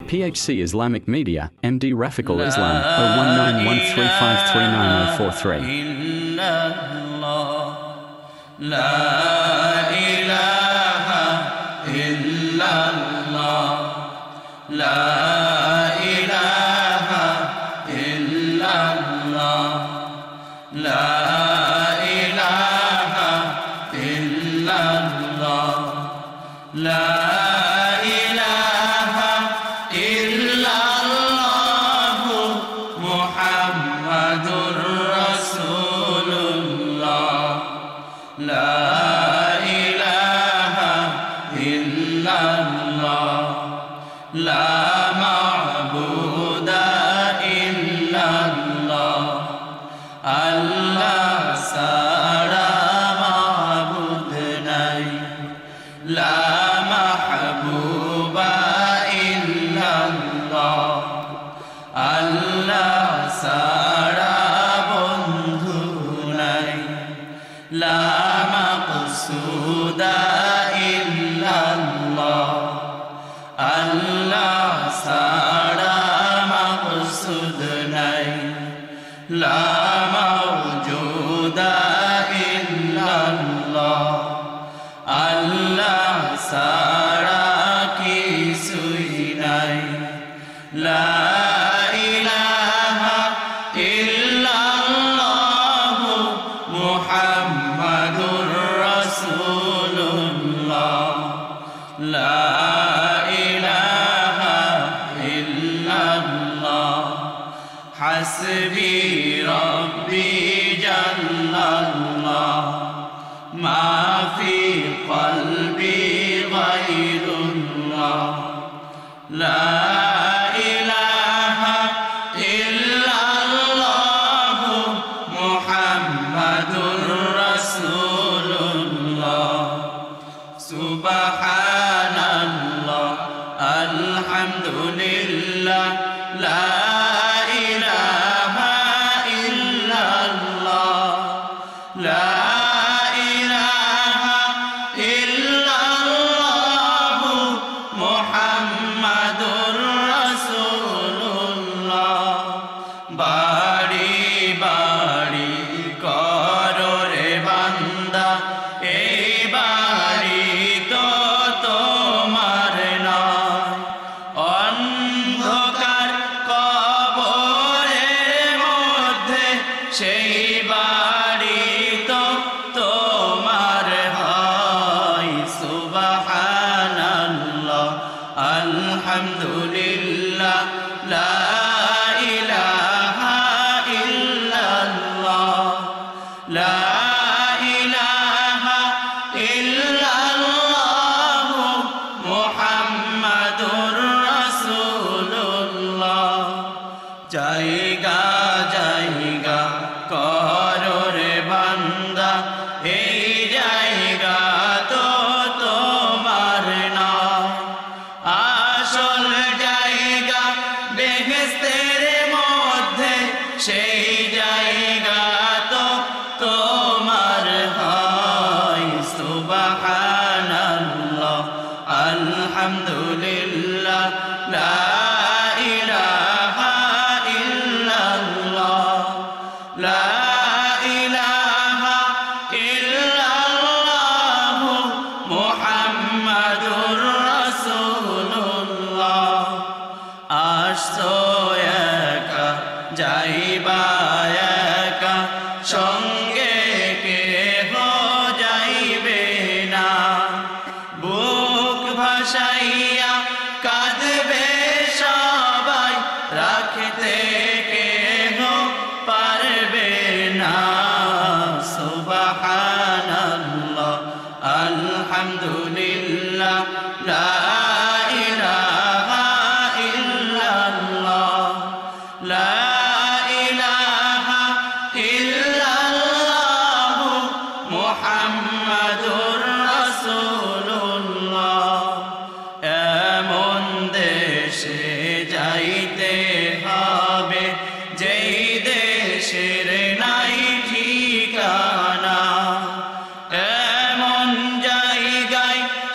PHC Islamic Media, MD Rafiqul Islam,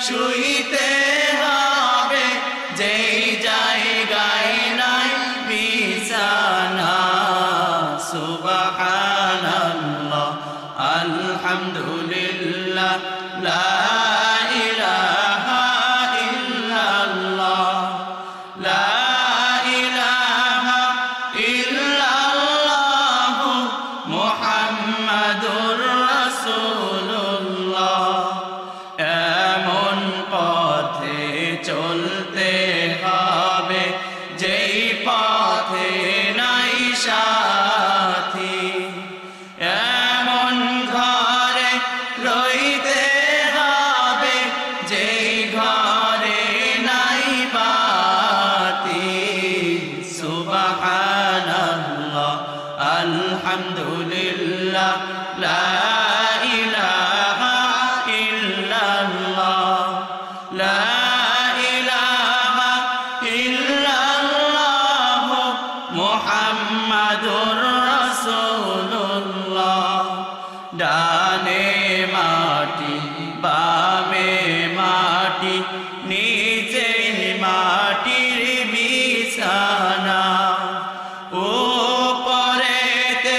শুইতে হবে যেই জায়গায় মুহাম্মাদুর রাসূলুল্লাহ ডানে মাটি বামে মাটি নিচে মাটির বিছানা উপরেতে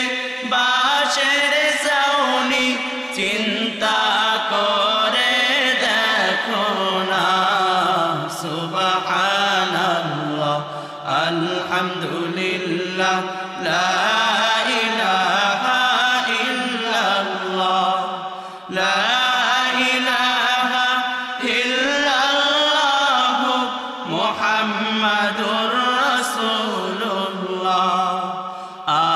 বাঁশের ছাউনি চিন্তা করে দেখো না সুবহানাল্লাহ আলহামদুলিল্লাহ লা ইলাহা ইল্লাল্লাহ লা ইলাহা ইল্লাল্লাহ মুহাম্মাদুর রাসূলুল্লাহ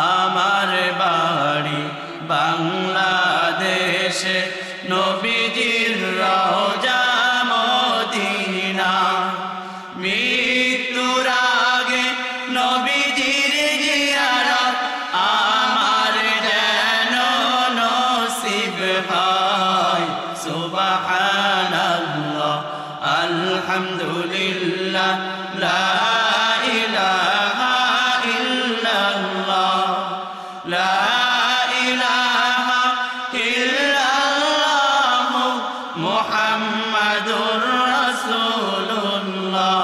আমার বাড়ি বাংলাদেশে নবীজির রওজা মদিনা মৃত্যুর আগে নবীজির জিয়ারত আমার যেন নসিব হয় সুবহানাল্লাহ আলহামদুলিল্লাহ লা ইলাহা ইল্লাল্লাহ লা ইলাহা ইল্লাল্লাহ মুহাম্মাদুর রাসূলুল্লাহ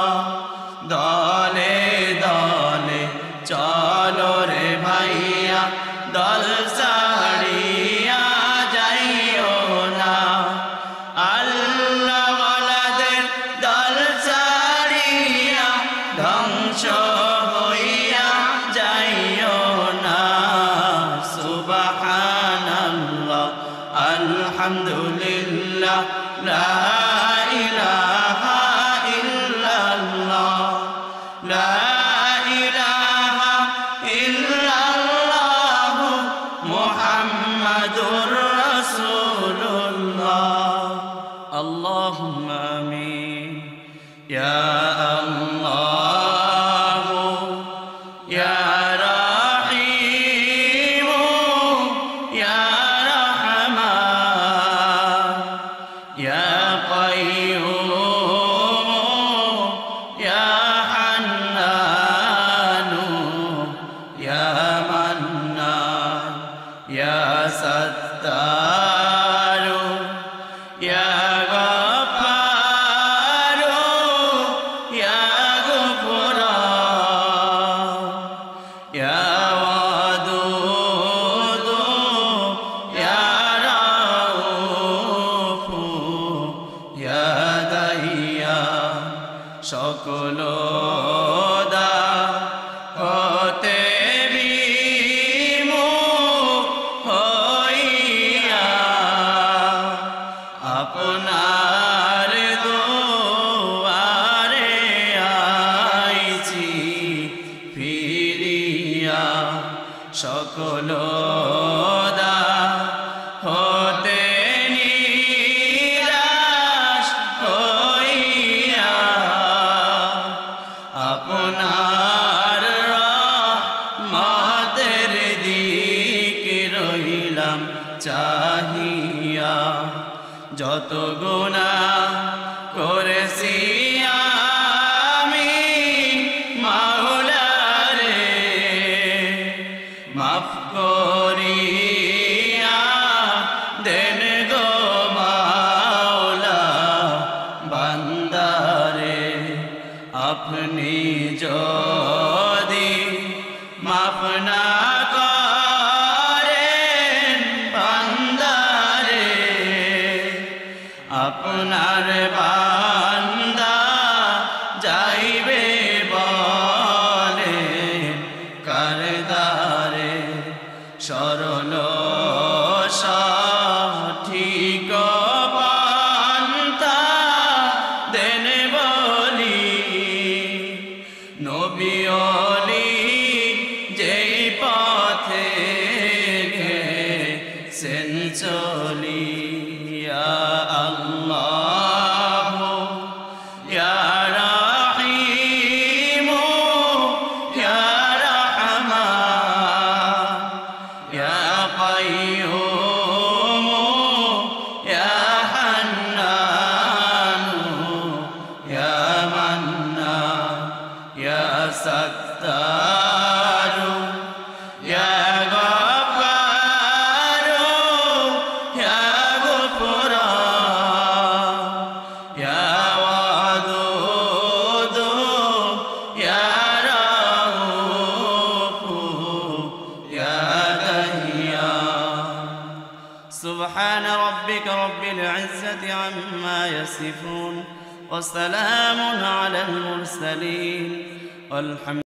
দলে দলে চলো রে ভাইয়া দল ছাড়িয়া যাইও না আল্লাহ ওয়ালাদের দল ছাড়িয়া ধ্বংস হইয়া যাইও না সুবহানাল্লাহ আলহামদুলিল্লাহ লা ইলাহা ইল্লাল্লাহ লা ইলাহা ইল্লাল্লাহ মুহাম্মাদুর রাসূলুল্লাহ আল্লাহুম্মা আমিন ইয়া আল্লাহ ইয়া রাহিম ইয়া রাহমান ইয়া কাইয়্যুম ইয়া হান্নান ইয়া মান্নান ইয়া সাত্তার ইয়া গফফার ইয়া গফুরান ইয়া ওয়াদুদ ইয়া রাউফ ইয়া দাইয়ান সকল দা হতে বিমুখ হইয়া আপনার দুয়ারে আইছি ফিরিয়া সকল দা হতে নিরাশ হইয়া আপনার রহমতের দিকে রহিলাম চাহিয়া যত গুনাহ করেছি আমি মাওলা রে মাফ করিয়া দেন গো মাওলা বান্দারে আপনি যদি মাফ না করেন বান্দারে আপনার বান্দা যাইবে বলে কারদারে সরল সঠিক পন্থা দেন বলি নবী ওলি যেই পথে গেছেন চলিয়া আল্লাহ ইয়া রাহিম ইয়া রাহমান ইয়া কাইয়্যুম ইয়া হান্নান ইয়া মান্নান ইয়া সাত্তার ربك رب العزة عما يصفون، وسلام على المرسلين، والحمد